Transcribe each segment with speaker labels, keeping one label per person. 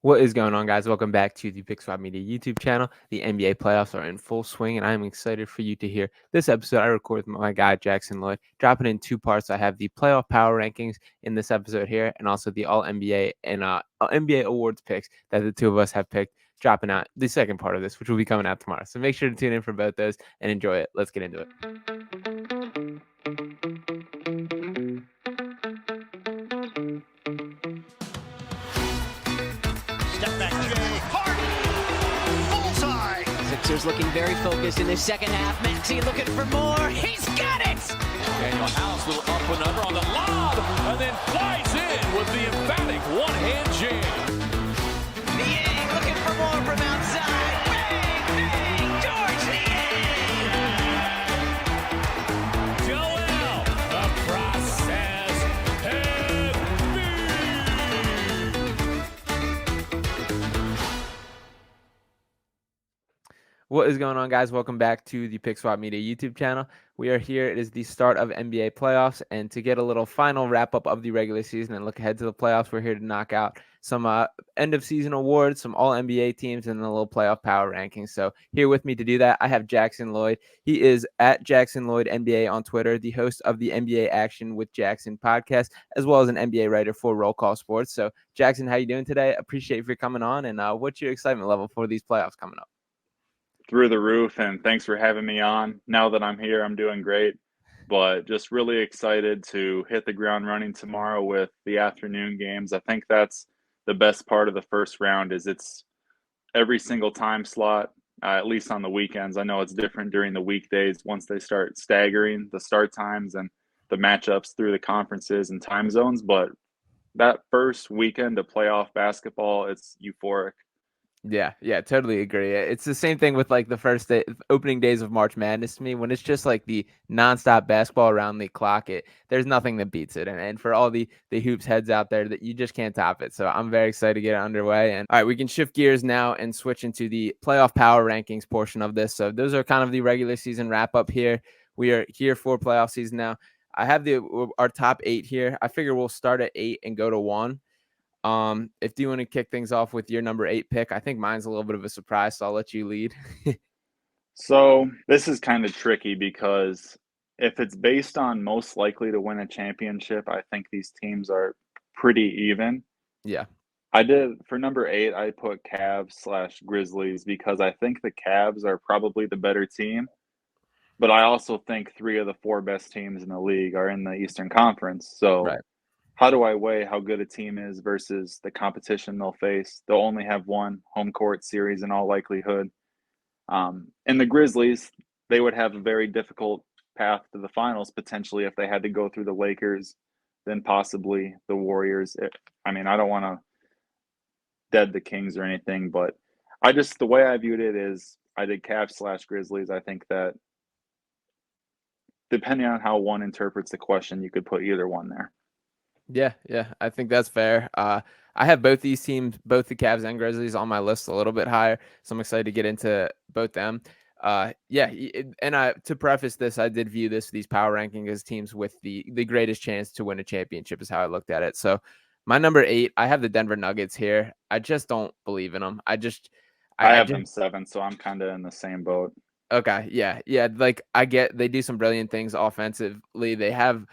Speaker 1: What is going on, guys? Welcome back to the Pick Swap Media YouTube channel. The NBA playoffs are in full swing, and I'm excited for you to hear this episode. I record with my guy, Jackson Llyod, dropping in two parts. I have the playoff power rankings in this episode here, and also the All-NBA and NBA awards picks that the two of us have picked, dropping out the second part of this, which will be coming out tomorrow. So make sure to tune in for both those and enjoy it. Let's get into it.
Speaker 2: Sixers looking very focused in the second half. Maxey looking for more. He's got it!
Speaker 3: Daniel House, little up and under on the lob, and then flies in with the emphatic one-hand jam.
Speaker 2: Niang looking for more from outside. Bang, bang, George Niang!
Speaker 3: Joel, the process heavy.
Speaker 1: What is going on, guys? Welcome back to the Pick Swap Media YouTube channel. We are here. It is the start of NBA playoffs, and to get a little final wrap-up of the regular season and look ahead to the playoffs, we're here to knock out some end-of-season awards, some All-NBA teams, and a little playoff power rankings. So here with me to do that, I have Jackson Llyod. He is at Jackson Llyod NBA on Twitter, the host of the NBA Action with Jackson podcast, as well as an NBA writer for Roll Call Sports. So, Jackson, how you doing today? Appreciate you for coming on, and what's your excitement level for these playoffs coming up?
Speaker 4: Through the roof, and thanks for having me on. Now that I'm here, I'm doing great, but just really excited to hit the ground running tomorrow with the afternoon games. I think that's the best part of the first round is it's every single time slot, at least on the weekends. I know it's different during the weekdays once they start staggering the start times and the matchups through the conferences and time zones, but that first weekend of playoff basketball, it's euphoric.
Speaker 1: Yeah, totally agree. It's the same thing with like the first opening days of March Madness to me when it's just like the nonstop basketball around the clock. There's nothing that beats it, and for all the hoops heads out there, that you just can't top it. So I'm very excited to get it underway. And all right, we can shift gears now and switch into the playoff power rankings portion of this. So those are kind of the regular season wrap up here. We are here for playoff season now. I have our top 8 here. I figure we'll start at 8 and go to 1. If you want to kick things off with your number 8 pick, I think mine's a little bit of a surprise, so I'll let you lead.
Speaker 4: So this is kind of tricky because if it's based on most likely to win a championship, I think these teams are pretty even.
Speaker 1: Yeah.
Speaker 4: I did for number 8, I put Cavs/Grizzlies because I think the Cavs are probably the better team. But I also think 3 of the 4 best teams in the league are in the Eastern Conference. So
Speaker 1: Right.
Speaker 4: how do I weigh how good a team is versus the competition they'll face? They'll only have one home court series in all likelihood. And the Grizzlies, they would have a very difficult path to the finals potentially if they had to go through the Lakers, then possibly the Warriors. I don't want to dead the Kings or anything, but the way I viewed it is I did Cavs/Grizzlies. I think that depending on how one interprets the question, you could put either one there.
Speaker 1: Yeah, I think that's fair. I have both these teams, both the Cavs and Grizzlies, on my list a little bit higher, so I'm excited to get into both them. To preface this, I did view these power rankings as teams with the greatest chance to win a championship is how I looked at it. So my number 8, I have the Denver Nuggets here. I just don't believe in them. I
Speaker 4: have them 7, so I'm kind of in the same boat.
Speaker 1: Okay, yeah. Like I get they do some brilliant things offensively. They have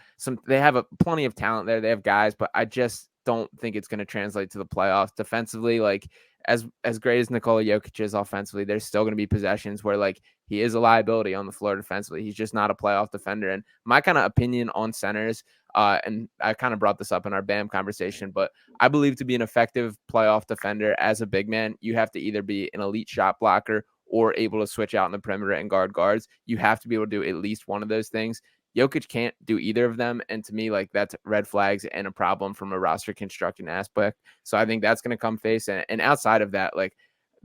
Speaker 1: plenty of talent there. They have guys, but I just don't think it's going to translate to the playoffs defensively. Like as great as Nikola Jokic is offensively, there's still going to be possessions where like he is a liability on the floor defensively. He's just not a playoff defender. And my kind of opinion on centers, and I kind of brought this up in our BAM conversation, but I believe to be an effective playoff defender as a big man, you have to either be an elite shot blocker or able to switch out in the perimeter and guard guards. You have to be able to do at least one of those things. Jokic can't do either of them. And to me, like that's red flags and a problem from a roster construction aspect. So I think that's going to come face. And outside of that, like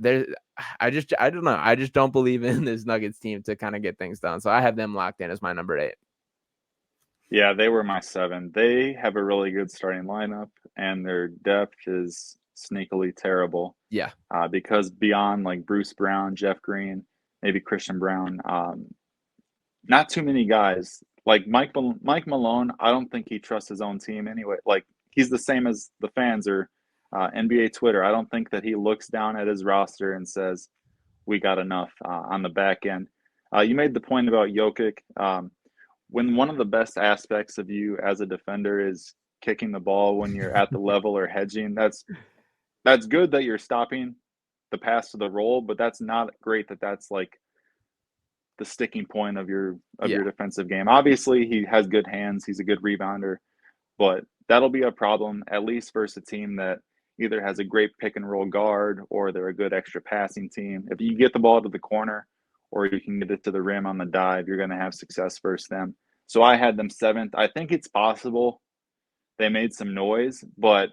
Speaker 1: I don't know. I just don't believe in this Nuggets team to kind of get things done. So I have them locked in as my number 8.
Speaker 4: Yeah, they were my 7. They have a really good starting lineup and their depth is sneakily terrible.
Speaker 1: Yeah.
Speaker 4: Because beyond like Bruce Brown, Jeff Green, maybe Christian Brown, not too many guys. Like Mike Malone, I don't think he trusts his own team anyway. Like he's the same as the fans, or NBA Twitter. I don't think that he looks down at his roster and says, we got enough on the back end. You made the point about Jokic. When one of the best aspects of you as a defender is kicking the ball when you're at the level or hedging, that's good that you're stopping the pass to the roll, but that's not great that that's like the sticking point of your defensive game. Obviously, he has good hands. He's a good rebounder, but that'll be a problem, at least versus a team that either has a great pick and roll guard or they're a good extra passing team. If you get the ball to the corner or you can get it to the rim on the dive, you're going to have success versus them. So I had them 7th. I think it's possible they made some noise, but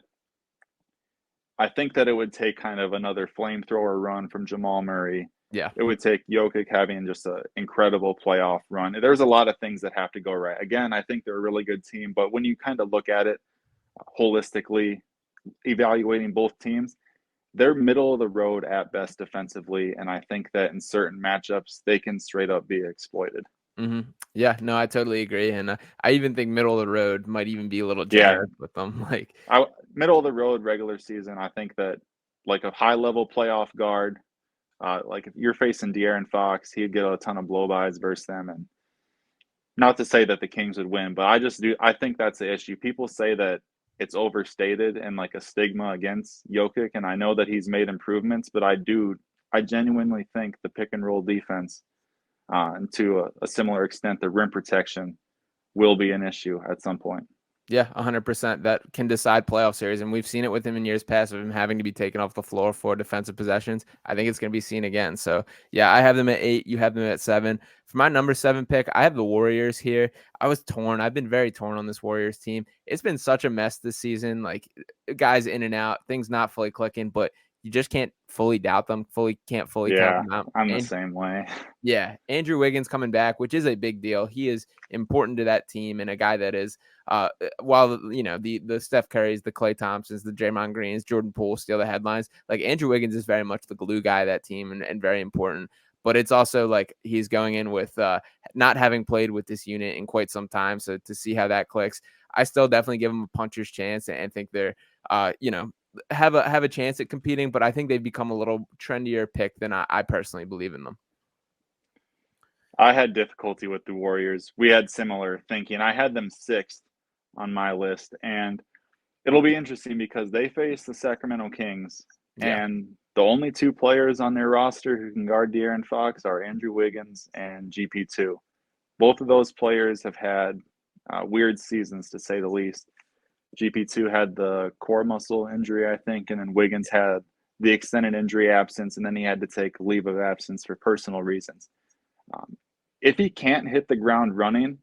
Speaker 4: I think that it would take kind of another flamethrower run from Jamal Murray.
Speaker 1: Yeah.
Speaker 4: It would take Jokic having just an incredible playoff run. There's a lot of things that have to go right. Again, I think they're a really good team, but when you kind of look at it holistically, evaluating both teams, they're middle of the road at best defensively, and I think that in certain matchups, they can straight up be exploited.
Speaker 1: Mm-hmm. Yeah, no, I totally agree, and I even think middle of the road might even be a little generous with them. Like
Speaker 4: middle of the road regular season, I think that like a high level playoff guard, like if you're facing De'Aaron Fox, he'd get a ton of blow-bys versus them, and not to say that the Kings would win, but I think that's the issue. People say that it's overstated and like a stigma against Jokic, and I know that he's made improvements, but I genuinely think the pick and roll defense, and to a similar extent, the rim protection will be an issue at some point.
Speaker 1: Yeah, 100%. That can decide playoff series, and we've seen it with him in years past of him having to be taken off the floor for defensive possessions. I think it's going to be seen again. So, yeah, I have them at 8. You have them at 7. For my number 7 pick, I have the Warriors here. I was torn. I've been very torn on this Warriors team. It's been such a mess this season. Like, guys in and out, things not fully clicking, but you just can't fully doubt them. Can't fully count them out.
Speaker 4: I'm the same way.
Speaker 1: Yeah, Andrew Wiggins coming back, which is a big deal. He is important to that team and a guy that is, while the Steph Currys, the Klay Thompsons, the Draymond Greens, Jordan Poole steal the headlines. Like Andrew Wiggins is very much the glue guy of that team and very important. But it's also like he's going in with not having played with this unit in quite some time. So to see how that clicks, I still definitely give them a puncher's chance and think they're, have a chance at competing. But I think they've become a little trendier pick than I personally believe in them.
Speaker 4: I had difficulty with the Warriors. We had similar thinking. I had them 6th on my list, and it'll be interesting because they face the Sacramento Kings, and the only 2 players on their roster who can guard De'Aaron Fox are Andrew Wiggins and GP2. Both of those players have had weird seasons, to say the least. GP2 had the core muscle injury, I think, and then Wiggins had the extended injury absence, and then he had to take leave of absence for personal reasons. If he can't hit the ground running,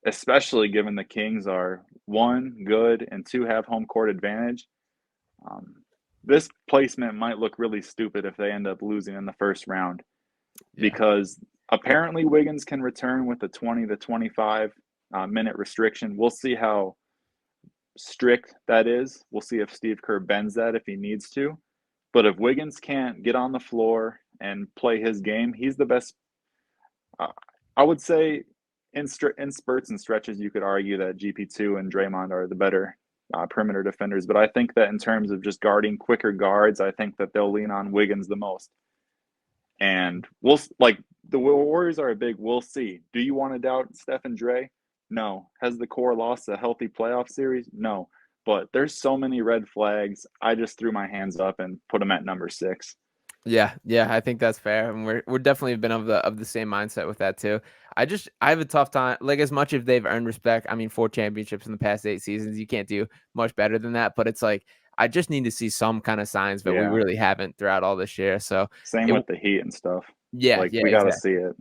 Speaker 4: especially given the Kings are 1, good, and 2, have home court advantage, this placement might look really stupid if they end up losing in the first round, because apparently Wiggins can return with a 20 to 25 minute restriction. We'll see how strict that is. We'll see if Steve Kerr bends that if he needs to. But if Wiggins can't get on the floor and play his game, he's the best. I would say in spurts and stretches, you could argue that GP2 and Draymond are the better perimeter defenders. But I think that in terms of just guarding quicker guards, I think that they'll lean on Wiggins the most. And the Warriors are a big we'll see. Do you want to doubt Steph and Dre? No. Has the core lost a healthy playoff series? No. But there's so many red flags. I just threw my hands up and put them at number 6.
Speaker 1: Yeah, I think that's fair, and we're definitely been of the same mindset with that too. I have a tough time, like as much as they've earned respect. I mean, 4 championships in the past 8 seasons, you can't do much better than that. But it's like I just need to see some kind of signs that we really haven't throughout all this year. So
Speaker 4: same with the Heat and stuff.
Speaker 1: Yeah,
Speaker 4: we got to see it.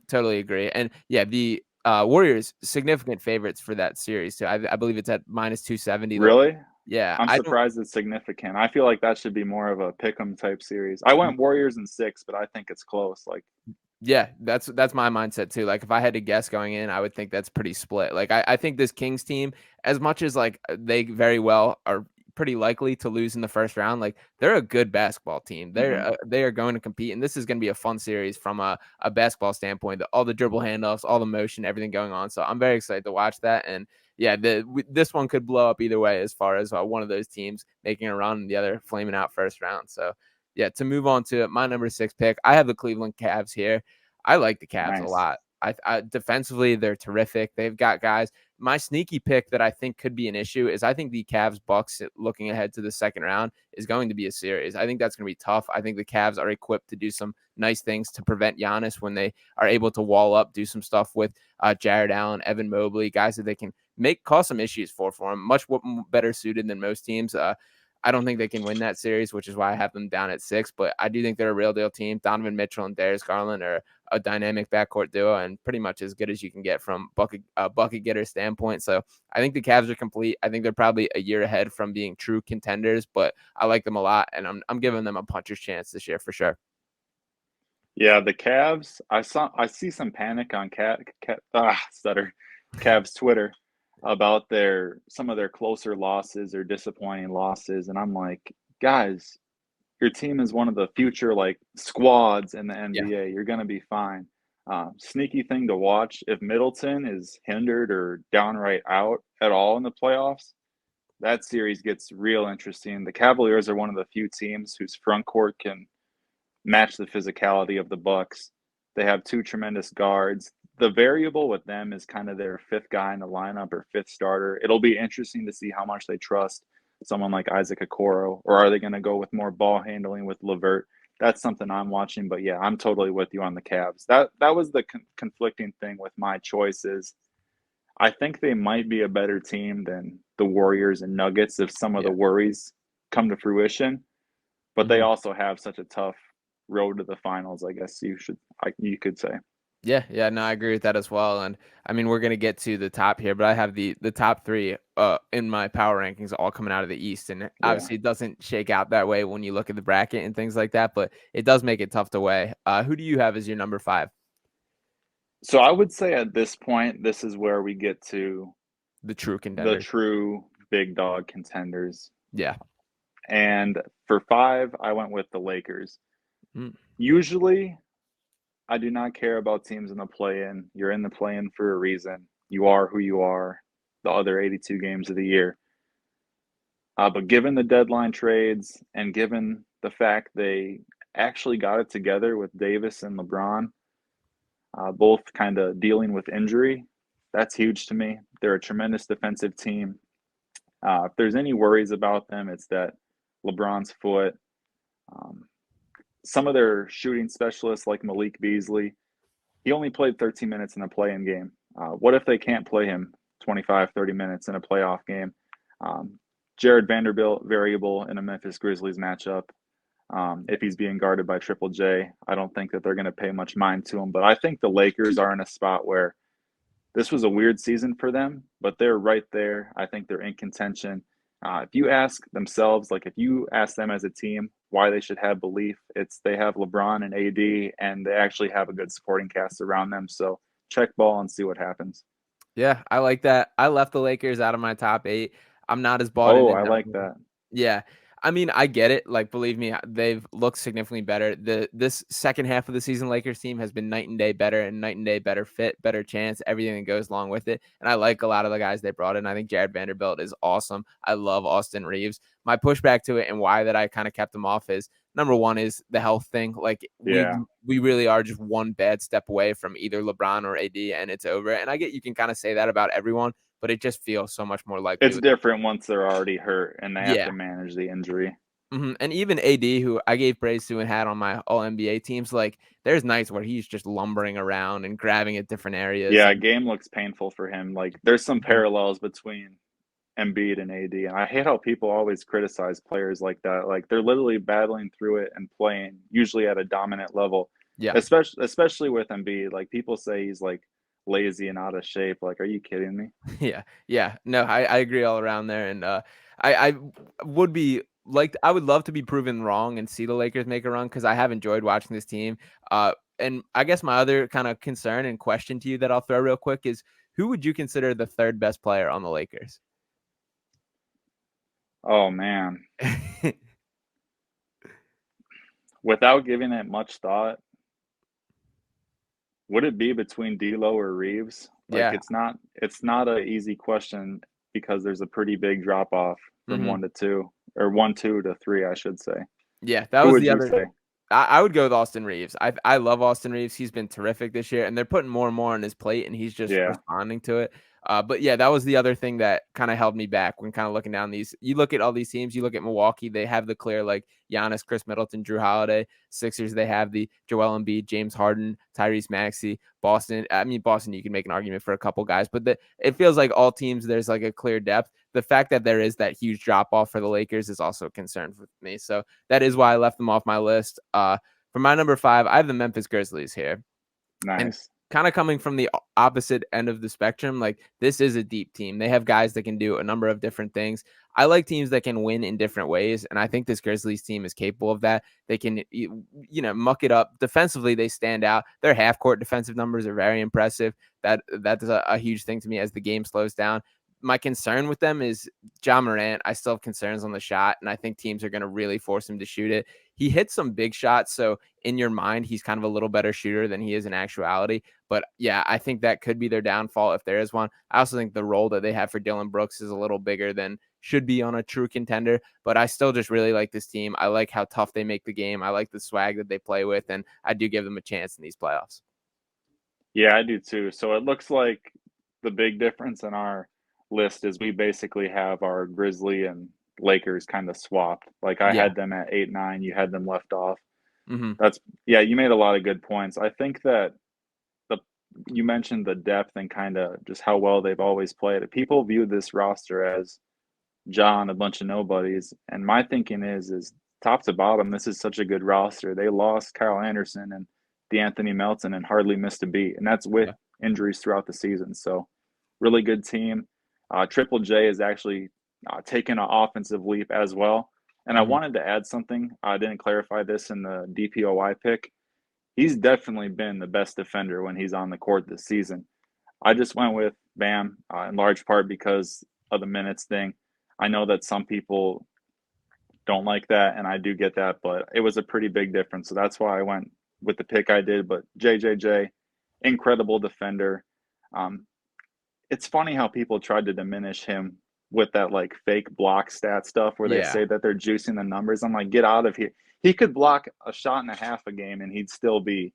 Speaker 1: Totally agree. And the Warriors significant favorites for that series too. I believe it's at -270.
Speaker 4: Really?
Speaker 1: Yeah,
Speaker 4: I'm surprised it's significant. I feel like that should be more of a pick'em type series. I went Warriors in 6, but I think it's close.
Speaker 1: Yeah, that's my mindset too. Like if I had to guess going in, I would think that's pretty split. Like I think this Kings team, as much as like they very well are pretty likely to lose in the first round, like they're a good basketball team. They are going to compete, and this is going to be a fun series from a basketball standpoint. All the dribble handoffs, all the motion, everything going on. So I'm very excited to watch that. And yeah, this one could blow up either way as far as one of those teams making a run and the other flaming out first round. So, yeah, to move on to my number 6 pick, I have the Cleveland Cavs here. I like the Cavs a
Speaker 4: Nice.
Speaker 1: lot. I defensively, they're terrific. They've got guys. My sneaky pick that I think could be an issue is I think the Cavs Bucks looking ahead to the second round is going to be a series. I think that's going to be tough. I think the Cavs are equipped to do some nice things to prevent Giannis when they are able to wall up, do some stuff with Jared Allen, Evan Mobley, guys that they can cause some issues for him. Much better suited than most teams. I don't think they can win that series, which is why I have them down at 6. But I do think they're a real deal team. Donovan Mitchell and Darius Garland are a dynamic backcourt duo and pretty much as good as you can get from bucket getter standpoint. So I think the Cavs are complete. I think they're probably a year ahead from being true contenders, but I like them a lot, and I'm giving them a puncher's chance this year for sure.
Speaker 4: Yeah, the Cavs. I see some panic on Cavs Twitter about some of their closer losses or disappointing losses, and I'm like, guys, your team is one of the future like squads in the
Speaker 1: Yeah.
Speaker 4: NBA. You're gonna be fine. Sneaky thing to watch if Middleton is hindered or downright out at all in the playoffs. That series gets real interesting. The Cavaliers are one of the few teams whose front court can match the physicality of the Bucks. They have two tremendous guards. The variable with them is kind of their fifth guy in the lineup or fifth starter. It'll be interesting to see how much they trust someone like Isaac Okoro, or are they going to go with more ball handling with LeVert? That's something I'm watching. But yeah, I'm totally with you on the Cavs. That was the conflicting thing with my choices. I think they might be a better team than the Warriors and Nuggets if some of the worries come to fruition. But they also have such a tough road to the finals, I guess you could say.
Speaker 1: Yeah, no, I agree with that as well. And I mean, we're gonna get to the top here, but I have the top 3 in my power rankings all coming out of the East, and
Speaker 4: Yeah.
Speaker 1: obviously it doesn't shake out that way when you look at the bracket and things like that, but it does make it tough to weigh. Who do you have as your number 5?
Speaker 4: So I would say at this point, this is where we get to
Speaker 1: The true
Speaker 4: the
Speaker 1: contenders.
Speaker 4: true big dog contenders.
Speaker 1: Yeah.
Speaker 4: And for 5, I went with the Lakers.
Speaker 1: Mm.
Speaker 4: Usually, I do not care about teams in the play-in. You're in the play-in for a reason. You are who you are the other 82 games of the year. But given the deadline trades and given the fact they actually got it together with Davis and LeBron, both kind of dealing with injury, that's huge to me. They're a tremendous defensive team. If there's any worries about them, it's that LeBron's foot. Some of their shooting specialists, like Malik Beasley, he only played 13 minutes in a play-in game. What if they can't play him 25, 30 minutes in a playoff game? Jared Vanderbilt, variable in a Memphis Grizzlies matchup. If he's being guarded by Triple J, I don't think that they're going to pay much mind to him. But I think the Lakers are in a spot where this was a weird season for them, but they're right there. I think they're in contention. If you ask themselves, like if you ask them as a team why they should have belief, it's they have LeBron and AD, and they actually have a good supporting cast around them. So check ball and see what happens.
Speaker 1: Yeah, I like that. I left the Lakers out of my top 8. I'm not as bought
Speaker 4: Oh,
Speaker 1: in.
Speaker 4: I like that.
Speaker 1: Yeah. I mean, I get it. Like, believe me, they've looked significantly better. This second half of the season Lakers team has been night and day better and night and day better fit, better chance, everything that goes along with it. And I like a lot of the guys they brought in. I think Jared Vanderbilt is awesome. I love Austin Reeves. My pushback to it and why that I kind of kept them off is number one is the health thing. Like we really are just one bad step away from either LeBron or AD and it's over. And I get you can kind of say that about everyone, but it just feels so much more likely.
Speaker 4: It's different once they're already hurt and they have
Speaker 1: Yeah.
Speaker 4: to manage the injury.
Speaker 1: And even AD, who I gave praise to and had on my all NBA teams, like there's nights where he's just lumbering around and grabbing at different areas.
Speaker 4: Yeah, game looks painful for him. Like there's some parallels between Embiid and AD. And I hate how people always criticize players like that. Like they're literally battling through it and playing usually at a dominant level.
Speaker 1: Yeah.
Speaker 4: Especially with Embiid. Like people say he's like lazy and out of shape. Like, are you kidding me?
Speaker 1: Yeah. No, I agree all around there. And I would be like, I would love to be proven wrong and see the Lakers make a run because I have enjoyed watching this team. And I guess my other kind of concern and question to you that I'll throw real quick is who would you consider the third best player on the Lakers?
Speaker 4: Oh, man. Without giving it much thought, would it be between D'Lo or Reeves? Like
Speaker 1: Yeah.
Speaker 4: it's not a easy question because there's a pretty big drop off from
Speaker 1: Hmm.
Speaker 4: 1 to 2 or 1-2 to 3, I should say.
Speaker 1: Yeah, that
Speaker 4: Who
Speaker 1: was
Speaker 4: would
Speaker 1: the
Speaker 4: you
Speaker 1: other.
Speaker 4: say?
Speaker 1: I would go with Austin Reeves. I love Austin Reeves. He's been terrific this year, and they're putting more and more on his plate, and he's just
Speaker 4: Yeah.
Speaker 1: responding to it. But yeah, that was the other thing that kind of held me back when kind of looking down these. You look at all these teams. You look at Milwaukee; they have the clear like Giannis, Chris Middleton, Drew Holiday. Sixers, they have the Joel Embiid, James Harden, Tyrese Maxey. Boston, I mean Boston, you can make an argument for a couple guys, but it feels like all teams there's like a clear depth. The fact that there is that huge drop off for the Lakers is also a concern for me. So that is why I left them off my list. For my number 5, I have the Memphis Grizzlies here. And
Speaker 4: Nice.
Speaker 1: kind of coming from the opposite end of the spectrum, like this is a deep team. They have guys that can do a number of different things. I like teams that can win in different ways, and I think this Grizzlies team is capable of that. They can, muck it up defensively. They stand out. Their half court defensive numbers are very impressive. That's a huge thing to me as the game slows down. My concern with them is Ja Morant. I still have concerns on the shot, and I think teams are going to really force him to shoot it. He hits some big shots, so in your mind, he's kind of a little better shooter than he is in actuality. But yeah, I think that could be their downfall if there is one. I also think the role that they have for Dylan Brooks is a little bigger than should be on a true contender. But I still just really like this team. I like how tough they make the game. I like the swag that they play with, and I do give them a chance in these playoffs.
Speaker 4: Yeah, I do too. So it looks like the big difference in our list is we basically have our Grizzly and Lakers kind of swapped. Like I
Speaker 1: Yeah.
Speaker 4: had them at 8-9, you had them left off.
Speaker 1: Hmm.
Speaker 4: That's yeah, you made a lot of good points. I think that the you mentioned the depth and kind of just how well they've always played. People view this roster as John, a bunch of nobodies, and my thinking is top to bottom, this is such a good roster. They lost Kyle Anderson and DeAnthony Melton and hardly missed a beat, and that's with
Speaker 1: Yeah.
Speaker 4: injuries throughout the season. So, really good team. Triple J is actually taking an offensive leap as well. And I
Speaker 1: Hmm.
Speaker 4: wanted to add something. I didn't clarify this in the DPOY pick. He's definitely been the best defender when he's on the court this season. I just went with Bam in large part because of the minutes thing. I know that some people don't like that, and I do get that, but it was a pretty big difference. So that's why I went with the pick I did. But JJJ, incredible defender. Um, it's funny how people tried to diminish him with that like fake block stat stuff where they
Speaker 1: Yeah.
Speaker 4: say that they're juicing the numbers. I'm like, get out of here. He could block a shot and a half a game, and he'd still be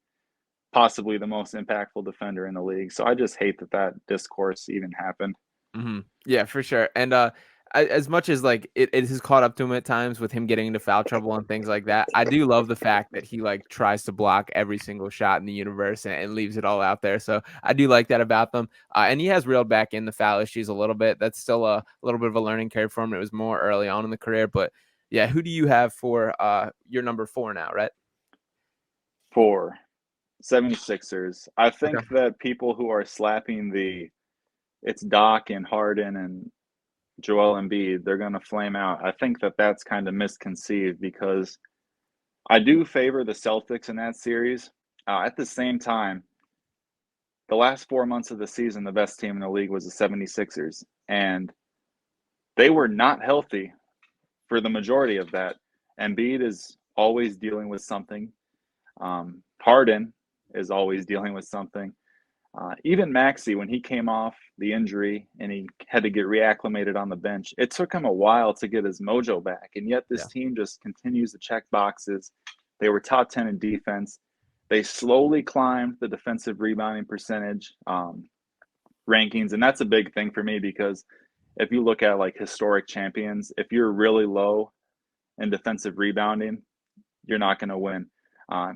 Speaker 4: possibly the most impactful defender in the league. So I just hate that that discourse even happened.
Speaker 1: Hmm. Yeah, for sure. And as much as like it has caught up to him at times with him getting into foul trouble and things like that, I do love the fact that he like tries to block every single shot in the universe and leaves it all out there. So I do like that about them. And he has reeled back in the foul issues a little bit. That's still a little bit of a learning curve for him. It was more early on in the career, but yeah. Who do you have for your number 4 now? Right?
Speaker 4: 4, 76ers. I
Speaker 1: Okay.
Speaker 4: think that people who are slapping the it's Doc and Harden and Joel Embiid, they're going to flame out. I think that that's kind of misconceived because I do favor the Celtics in that series. At the same time, the last 4 months of the season, the best team in the league was the 76ers, and they were not healthy for the majority of that. Embiid is always dealing with something. Harden is always dealing with something. Even Maxey, when he came off the injury and he had to get reacclimated on the bench, it took him a while to get his mojo back. And yet this
Speaker 1: Yeah.
Speaker 4: team just continues to check boxes. They were top 10 in defense. They slowly climbed the defensive rebounding percentage rankings. And that's a big thing for me because if you look at like historic champions, if you're really low in defensive rebounding, you're not going to win.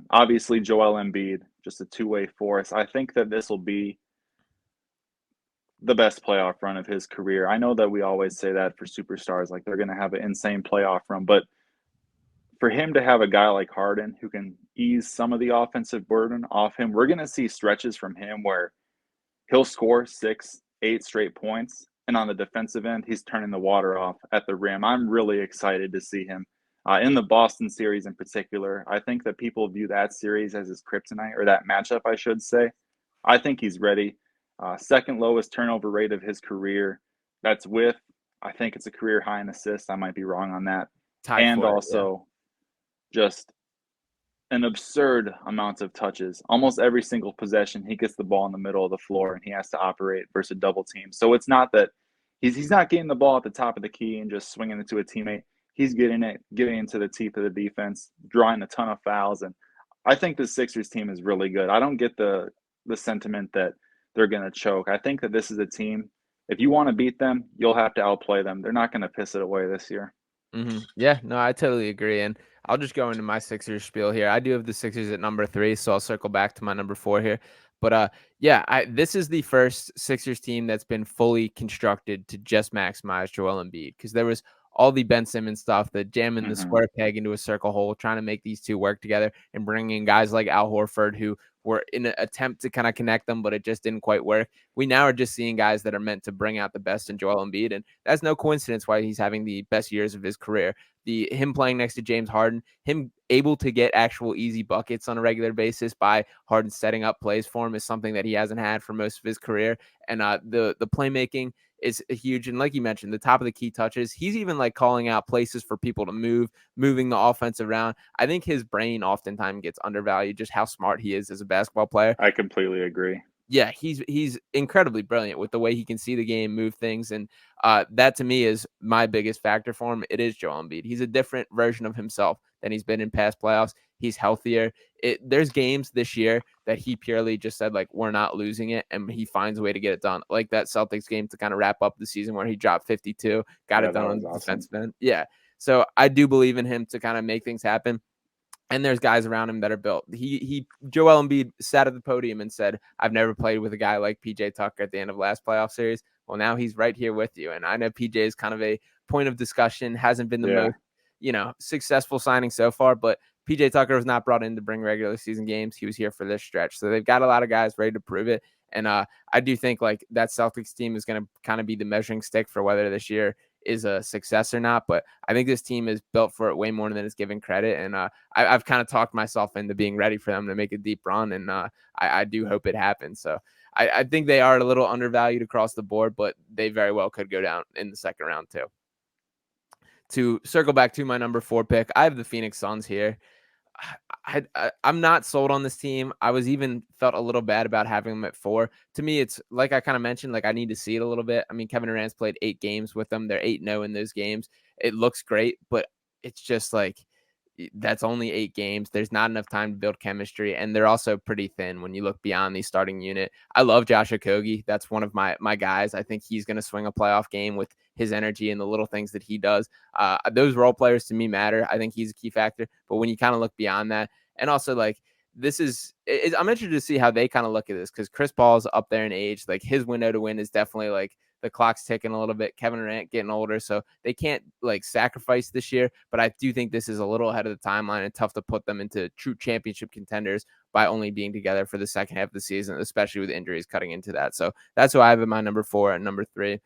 Speaker 4: Obviously, Joel Embiid, just a two-way force. I think that this will be the best playoff run of his career. I know that we always say that for superstars, like they're going to have an insane playoff run, but for him to have a guy like Harden who can ease some of the offensive burden off him, we're going to see stretches from him where he'll score 6, 8 straight points. And on the defensive end, he's turning the water off at the rim. I'm really excited to see him in the Boston series in particular. I think that people view that series as his kryptonite, or that matchup, I should say. I think he's ready. Second lowest turnover rate of his career. That's with, I think it's a career high in assists. I might be wrong on that.
Speaker 1: Tied
Speaker 4: And
Speaker 1: for it. Yeah.
Speaker 4: also just an absurd amount of touches. Almost every single possession, he gets the ball in the middle of the floor and he has to operate versus a double team. So it's not that he's not getting the ball at the top of the key and just swinging it to a teammate. He's getting into the teeth of the defense, drawing a ton of fouls, and I think the Sixers team is really good. I don't get the sentiment that they're going to choke. I think that this is a team. If you want to beat them, you'll have to outplay them. They're not going to piss it away this year.
Speaker 1: Yeah, no, I totally agree. And I'll just go into my Sixers spiel here. I do have the Sixers at number 3, so I'll circle back to my number 4 here. But yeah, this is the first Sixers team that's been fully constructed to just maximize Joel Embiid, because there was all the Ben Simmons stuff, the jamming the
Speaker 4: Mm-hmm.
Speaker 1: square peg into a circle hole, trying to make these two work together, and bringing guys like Al Horford who were in an attempt to kind of connect them, but it just didn't quite work. We now are just seeing guys that are meant to bring out the best in Joel Embiid, and that's no coincidence why he's having the best years of his career. Him playing next to James Harden, him able to get actual easy buckets on a regular basis by Harden setting up plays for him is something that he hasn't had for most of his career. And the playmaking is huge. And like you mentioned, the top of the key touches, he's even like calling out places for people to moving the offense around. I think his brain oftentimes gets undervalued, just how smart he is as a basketball player.
Speaker 4: I completely agree.
Speaker 1: Yeah, he's incredibly brilliant with the way he can see the game, move things, and that to me is my biggest factor for him. It is Joel Embiid. He's a different version of himself than he's been in past playoffs. He's healthier. There's games this year that he purely just said, like, we're not losing it, and he finds a way to get it done. Like that Celtics game to kind of wrap up the season where he dropped 52, got
Speaker 4: Yeah,
Speaker 1: it done
Speaker 4: that
Speaker 1: on
Speaker 4: was
Speaker 1: the
Speaker 4: awesome.
Speaker 1: defensive end. Yeah, so I do believe in him to kind of make things happen. And there's guys around him that are built. Joel Embiid sat at the podium and said, "I've never played with a guy like PJ Tucker at the end of last playoff series." Well, now he's right here with you. And I know PJ is kind of a point of discussion, hasn't been the
Speaker 4: Yeah.
Speaker 1: most, successful signing so far, but PJ Tucker was not brought in to bring regular season games. He was here for this stretch. So they've got a lot of guys ready to prove it. And I do think like that Celtics team is going to kind of be the measuring stick for whether this year is a success or not. But I think this team is built for it way more than it's given credit. And I've kind of talked myself into being ready for them to make a deep run. And I do hope it happens. So I think they are a little undervalued across the board, but they very well could go down in the second round too. To circle back to my number 4 pick, I have the Phoenix Suns here. I'm not sold on this team. I was even felt a little bad about having them at 4. To me, it's like I kind of mentioned, like I need to see it a little bit. I mean, Kevin Durant's played 8 games with them. They're 8-0 in those games. It looks great, but it's just like that's only 8 games. There's not enough time to build chemistry, and they're also pretty thin when you look beyond the starting unit. I love Josh Okogie. That's one of my guys. I think he's going to swing a playoff game with his energy and the little things that he does. Those role players to me matter. I think he's a key factor. But when you kind of look beyond that, and also like I'm interested to see how they kind of look at this, because Chris Paul's up there in age. Like his window to win is definitely like the clock's ticking a little bit. Kevin Durant getting older, so they can't like sacrifice this year. But I do think this is a little ahead of the timeline and tough to put them into true championship contenders by only being together for the second half of the season, especially with injuries cutting into that. So that's who I have in my number 4 and number 3.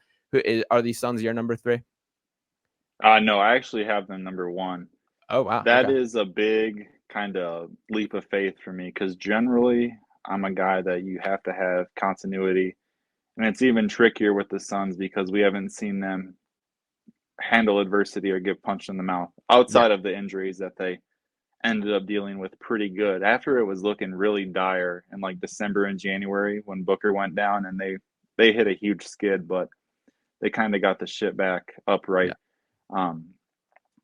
Speaker 1: Are these Suns your number 3?
Speaker 4: No, I actually have them number 1.
Speaker 1: Oh wow,
Speaker 4: That
Speaker 1: okay.
Speaker 4: is a big kind of leap of faith for me because generally I'm a guy that you have to have continuity. And it's even trickier with the Suns because we haven't seen them handle adversity or get punched in the mouth
Speaker 1: Yeah,
Speaker 4: outside of the injuries that they ended up dealing with pretty good. After it was looking really dire in like December and January when Booker went down and they hit a huge skid, but they kind of got the shit back upright.
Speaker 1: yeah,
Speaker 4: Um,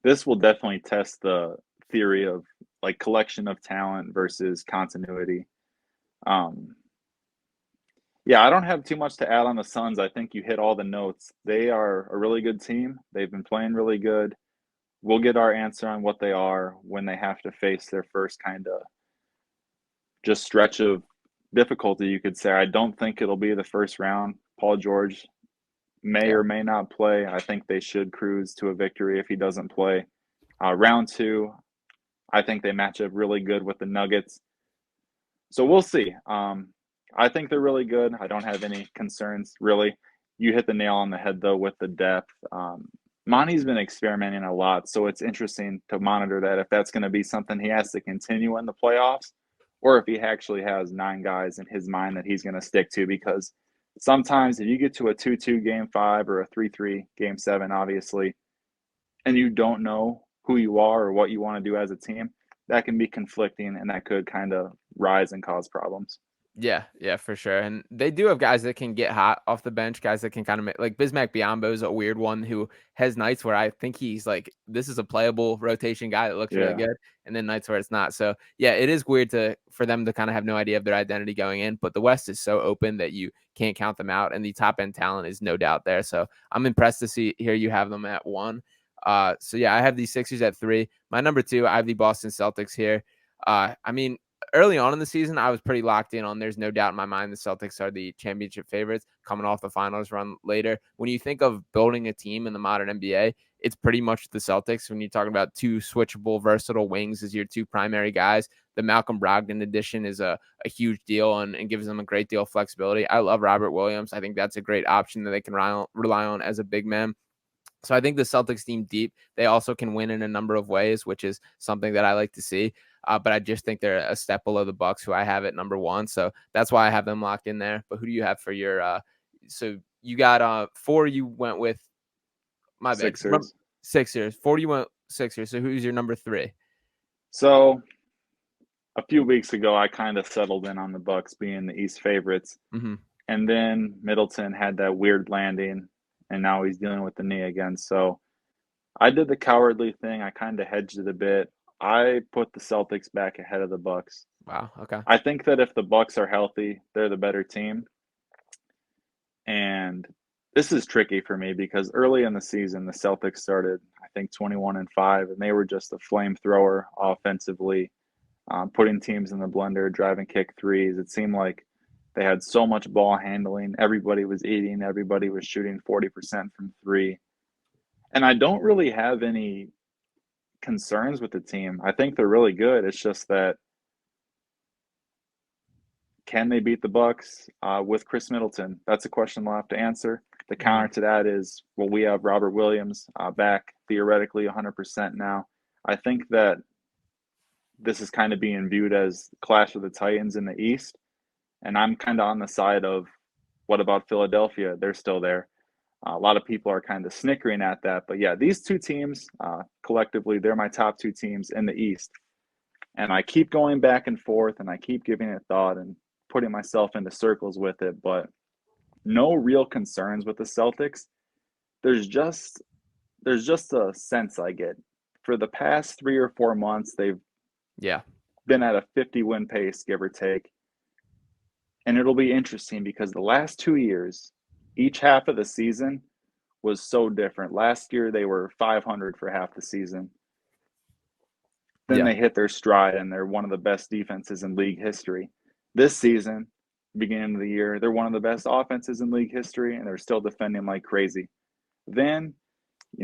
Speaker 4: this will definitely test the theory of like collection of talent versus continuity. Um, yeah, I don't have too much to add on the Suns. I think you hit all the notes. They are a really good team. They've been playing really good. We'll get our answer on what they are when they have to face their first kind of just stretch of difficulty, you could say. I don't think it'll be the first round. Paul George may
Speaker 1: yeah.
Speaker 4: or may not play. I think they should cruise to a victory if he doesn't play. Round 2, I think they match up really good with the Nuggets. So we'll see. I think they're really good. I don't have any concerns, really. You hit the nail on the head, though, with the depth. Monty's been experimenting a lot, so it's interesting to monitor that if that's going to be something he has to continue in the playoffs or if he actually has 9 guys in his mind that he's going to stick to, because sometimes if you get to a 2-2 game 5 or a 3-3 game 7, obviously, and you don't know who you are or what you want to do as a team, that can be conflicting and that could kind of rise and cause problems.
Speaker 1: Yeah, for sure. And they do have guys that can get hot off the bench, guys that can kind of make, like Bismack Biyombo is a weird one who has nights where I think he's like, this is a playable rotation guy that looks really
Speaker 4: Yeah.
Speaker 1: good, and then nights where it's not. So yeah, it is weird for them to kind of have no idea of their identity going in, but the West is so open that you can't count them out, and the top end talent is no doubt there. So I'm impressed to hear you have them at 1. So yeah, I have the Sixers at 3. My number 2, I have the Boston Celtics here. I mean, early on in the season, I was pretty locked in on there's no doubt in my mind the Celtics are the championship favorites coming off the finals run later. When you think of building a team in the modern NBA, it's pretty much the Celtics. When you're talking about 2 switchable, versatile wings as your 2 primary guys, the Malcolm Brogdon addition is a huge deal and gives them a great deal of flexibility. I love Robert Williams. I think that's a great option that they can rely on as a big man. So I think the Celtics team deep. They also can win in a number of ways, which is something that I like to see. But I just think they're a step below the Bucks, who I have at number 1. So that's why I have them locked in there. But who do you have for your? So you got 4. You went with my bad.
Speaker 4: Sixers.
Speaker 1: Sixers. 4. You went Sixers. So who's your number 3?
Speaker 4: So a few weeks ago, I kind of settled in on the Bucks being the East favorites, and then Middleton had that weird landing, and now he's dealing with the knee again. So I did the cowardly thing. I kind of hedged it a bit. I put the Celtics back ahead of the Bucks.
Speaker 1: Wow. Okay.
Speaker 4: I think that if the Bucks are healthy, they're the better team. And this is tricky for me because early in the season, the Celtics started, I think, 21-5, and they were just a flamethrower offensively, putting teams in the blender, driving kick threes. It seemed like they had so much ball handling. Everybody was eating. Everybody was shooting 40% from 3. And I don't really have any concerns with the team. I think they're really good. It's just that, can they beat the Bucks with Chris Middleton? That's a question we'll have to answer. The counter to that is, well, we have Robert Williams back theoretically 100% now. I think that this is kind of being viewed as Clash of the Titans in the East. And I'm kind of on the side of, what about Philadelphia? They're still there. A lot of people are kind of snickering at that. But yeah, these 2 teams, collectively, they're my top 2 teams in the East. And I keep going back and forth, and I keep giving it thought and putting myself into circles with it. But no real concerns with the Celtics. There's just a sense I get. For the past 3 or 4 months, they've been at a 50-win pace, give or take. And it'll be interesting because the last 2 years, each half of the season was so different. Last year, they were 500 for half the season. Then they hit their stride, and they're one of the best defenses in league history. This season, beginning of the year, they're one of the best offenses in league history, and they're still defending like crazy. Then,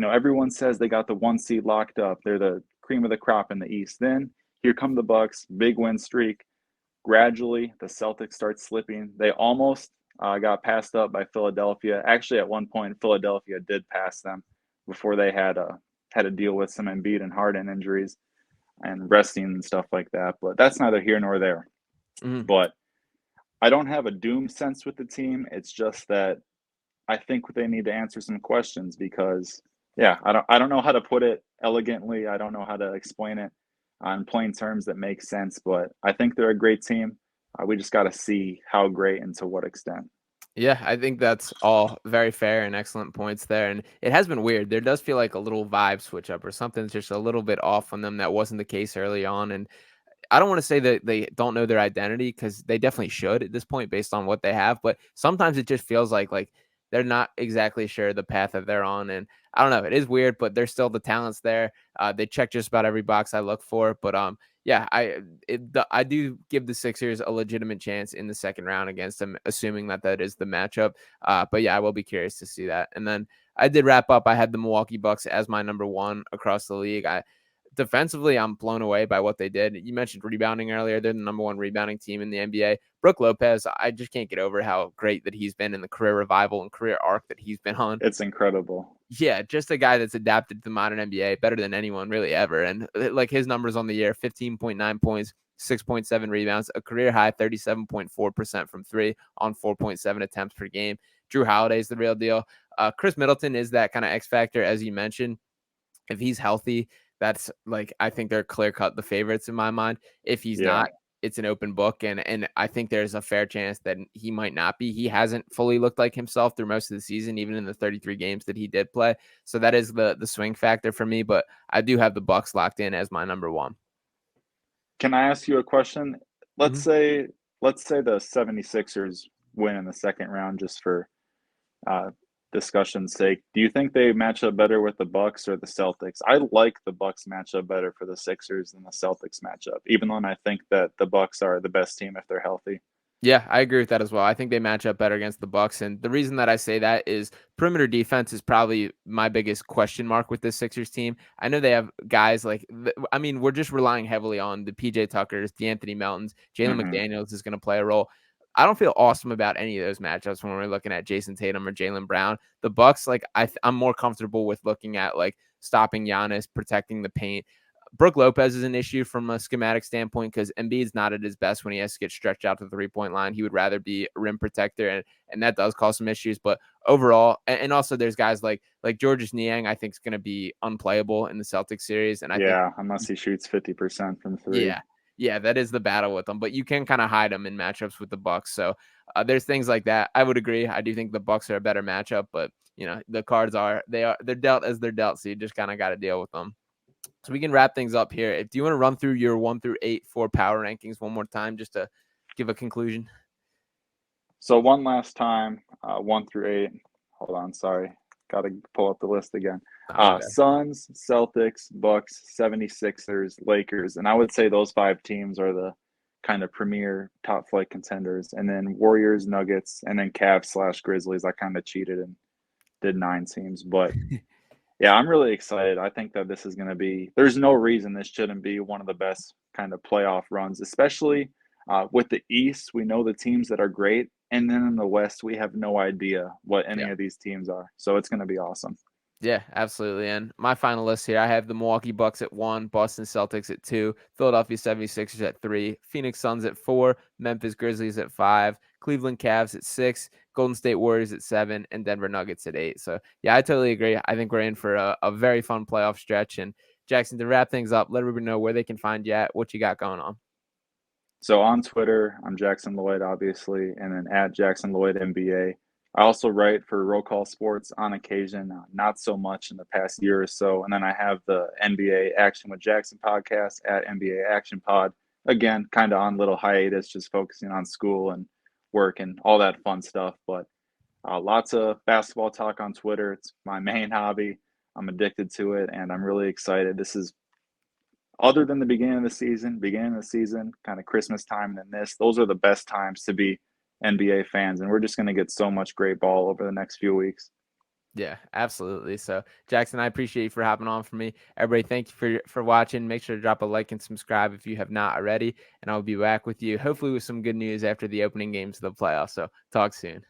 Speaker 4: everyone says they got the 1 seed locked up. They're the cream of the crop in the East. Then here come the Bucks, big win streak. Gradually, the Celtics start slipping. They almost got passed up by Philadelphia. Actually, at one point, Philadelphia did pass them before they had to deal with some Embiid and Harden injuries and resting and stuff like that. But that's neither here nor there. But I don't have a doom sense with the team. It's just that I think they need to answer some questions because, I don't know how to put it elegantly. I don't know how to explain it on plain terms that make sense, but I think they're a great team. We just got to see how great and to what extent.
Speaker 1: Yeah, I think that's all very fair and excellent points there. And it has been weird. There does feel like a little vibe switch up or something's just a little bit off on them that wasn't the case early on. And I don't want to say that they don't know their identity because they definitely should at this point based on what they have. But sometimes it just feels like they're not exactly sure the path that they're on. And I don't know. It is weird, but there's still the talents there. They check just about every box I look for. But yeah, I do give the Sixers a legitimate chance in the second round against them, assuming that is the matchup. But yeah, I will be curious to see that. And then I did wrap up. I had the Milwaukee Bucks as my number 1 across the league. Defensively, I'm blown away by what they did. You mentioned rebounding earlier. They're the number 1 rebounding team in the NBA. Brook Lopez, I just can't get over how great that he's been in the career revival and career arc that he's been on.
Speaker 4: It's incredible.
Speaker 1: Yeah, just a guy that's adapted to the modern NBA better than anyone really ever. And like his numbers on the year, 15.9 points, 6.7 rebounds, a career high 37.4% from 3 on 4.7 attempts per game. Drew Holiday's the real deal. Chris Middleton is that kind of X factor, as you mentioned. If he's healthy, that's like, I think they're clear cut the favorites in my mind. If he's
Speaker 4: Yeah.
Speaker 1: not, it's an open book. And I think there's a fair chance that he might not be. He hasn't fully looked like himself through most of the season, even in the 33 games that he did play. So that is the swing factor for me. But I do have the Bucks locked in as my number one.
Speaker 4: Can I ask you a question? Let's
Speaker 1: Mhm.
Speaker 4: say let's say the 76ers win in the second round just for uh, discussion's sake. Do you think they match up better with the Bucks or the Celtics? I like the Bucks matchup better for the Sixers than the Celtics matchup, even though I think that the Bucks are the best team if they're healthy.
Speaker 1: Yeah, I agree with that as well. I think they match up better against the Bucks, and the reason that I say that is perimeter defense is probably my biggest question mark with this Sixers team. I know they have guys like, I mean, we're just relying heavily on the PJ Tuckers, the Anthony Meltons, Jalen
Speaker 4: Hmm.
Speaker 1: McDaniels is going to play a role. I don't feel awesome about any of those matchups when we're looking at Jason Tatum or Jaylen Brown. The Bucks, like I'm more comfortable with looking at like stopping Giannis, protecting the paint. Brook Lopez is an issue from a schematic standpoint because Embiid's not at his best when he has to get stretched out to the 3-point line. He would rather be a rim protector, and that does cause some issues. But overall, and also there's guys like Georges Niang, I think is going to be unplayable in the Celtics series, and I think
Speaker 4: Yeah, unless he shoots 50% from three.
Speaker 1: yeah. Yeah, that is the battle with them, but you can kind of hide them in matchups with the Bucks. So there's things like that. I would agree. I do think the Bucks are a better matchup, but the cards they're dealt as they're dealt. So you just kind of got to deal with them. So we can wrap things up here. If do you want to run through your 1 through 8 for power rankings one more time, just to give a conclusion?
Speaker 4: So one last time, 1 through 8. Hold on, sorry. Got to pull up the list again.
Speaker 1: My bad.
Speaker 4: Suns, Celtics, Bucks, 76ers, Lakers. And I would say those 5 teams are the kind of premier top flight contenders. And then Warriors, Nuggets, and then Cavs/Grizzlies. I kind of cheated and did 9 teams. But yeah, I'm really excited. I think that this is going to be, there's no reason this shouldn't be one of the best kind of playoff runs, especially with the East. We know the teams that are great. And then in the West, we have no idea what any
Speaker 1: Yeah.
Speaker 4: of these teams are. So it's going to be awesome.
Speaker 1: Yeah, absolutely. And my final list here, I have the Milwaukee Bucks at 1, Boston Celtics at 2, Philadelphia 76ers at 3, Phoenix Suns at 4, Memphis Grizzlies at 5, Cleveland Cavs at 6, Golden State Warriors at 7, and Denver Nuggets at 8. So, yeah, I totally agree. I think we're in for a very fun playoff stretch. And, Jackson, to wrap things up, let everybody know where they can find you at, what you got going on.
Speaker 4: So on Twitter, I'm Jackson Llyod, obviously, and then at Jackson Llyod NBA. I also write for Roll Call Sports on occasion, not so much in the past year or so. And then I have the NBA Action with Jackson podcast at NBA Action Pod. Again, kind of on little hiatus, just focusing on school and work and all that fun stuff. But lots of basketball talk on Twitter. It's my main hobby. I'm addicted to it, and I'm really excited. This is other than the beginning of the season, kind of Christmas time, and then this, those are the best times to be NBA fans. And we're just going to get so much great ball over the next few weeks.
Speaker 1: Yeah, absolutely. So, Jackson, I appreciate you for hopping on for me. Everybody, thank you for watching. Make sure to drop a like and subscribe if you have not already. And I'll be back with you, hopefully with some good news after the opening games of the playoffs. So, talk soon.